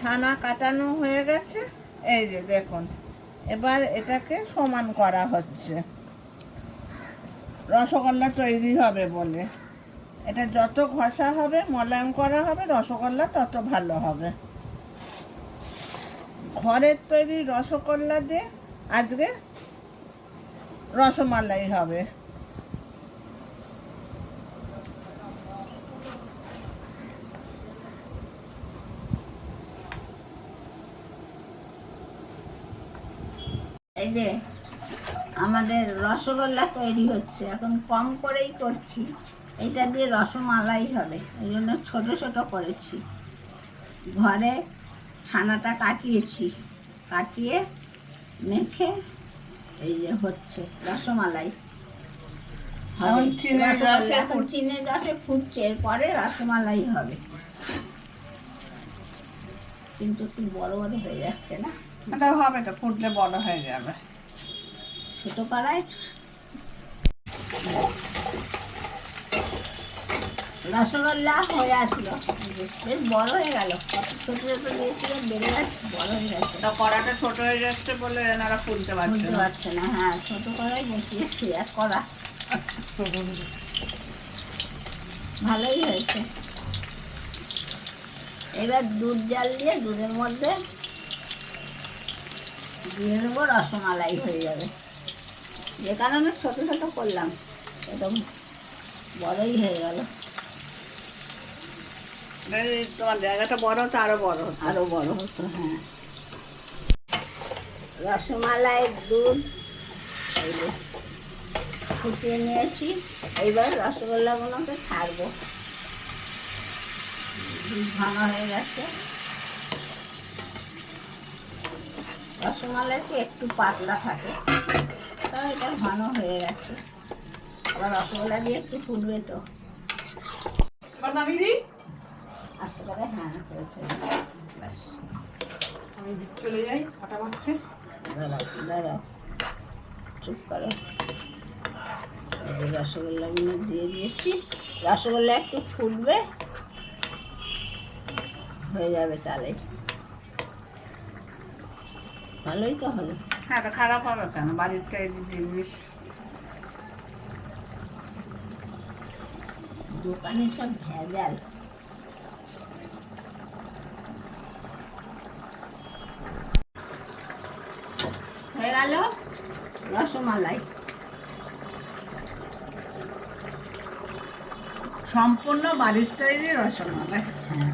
ছানা কাটানো হয়ে গেছে, এই যে দেখুন। এবার এটাকে সমান করা হচ্ছে রসগোল্লা তৈরি হবে বলে। এটা যত ঘষা হবে, মোলায়েম করা হবে, রসগোল্লা তত ভালো হবে। ঘরের তৈরি রসগোল্লা দিয়ে আজকে রসমালাই হবে। এই যে আমাদের রসগোল্লা তৈরি হচ্ছে, এখন কম করেই করছি। এটা দিয়ে রসমালাই হবে, এই জন্য ছোটো ছোটো করেছি। ঘরে ছানাটা কাটিয়ে মেখে এই যে হচ্ছে রসমালাই। এখন চিনির রসে ফুটছে, এরপরে রসমালাই হবে। কিন্তু একটু বড় বড় হয়ে যাচ্ছে না? এটা হবে, এটা ফুটলে বড় হয়ে যাবে। ছোট কড়াই রসগোল্লা হয়ে আসলো, বেশ বড় হয়ে গেল। কত ছোট ছোট দিয়েছিল, বেড়ে যাচ্ছে, বড় হয়ে যাচ্ছে। কড়াটা ছোট হয়ে যাচ্ছে বলে এনারা ফুলতে পারছে না। হ্যাঁ, ছোট কড়াই বসিয়েছি। আর কড়া ভালোই হয়েছে। এবার দুধ জাল দিয়ে দুধের মধ্যে দিয়ে দেবো, রসমালাই হয়ে যাবে। যে কারণে ছোট ছোট করলাম, একদম বড়ই হয়ে গেল। তোমার জায়গাটা বড় হতো, আরো বড় হতো। হ্যাঁ, রসমালাইয়ের দুধ ফুটিয়ে নিয়েছি। এইবার রসগোল্লাগুলোকে ছাড়বো। দুধ ঘন হয়ে গেছে। রসমালাইটি একটু পাতলা থাকে, তাও এটা ঘন হয়ে গেছে। আবার রসগোল্লা দিয়ে একটু ফুটবে তো। আস্তে করে, হ্যাঁ করেছে। আমি চলে যাই আটা মাখতে। দাঁড়াও, চুপ করো। রসগোল্লাগুলো দিয়ে দিয়েছি। রসগোল্লা একটু ফুটবে, হয়ে যাবে, তাহলে ভালোই তো হলো। হ্যাঁ, তো খারাপ হবে কেন? বাড়ির তৈরি জিনিস। দোকানে সব ভেজাল। হয়ে গেল রসমালাই, সম্পূর্ণ বাড়ির তৈরি রসমালাই। হ্যাঁ,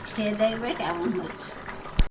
খেয়ে দেখবে কেমন হচ্ছে।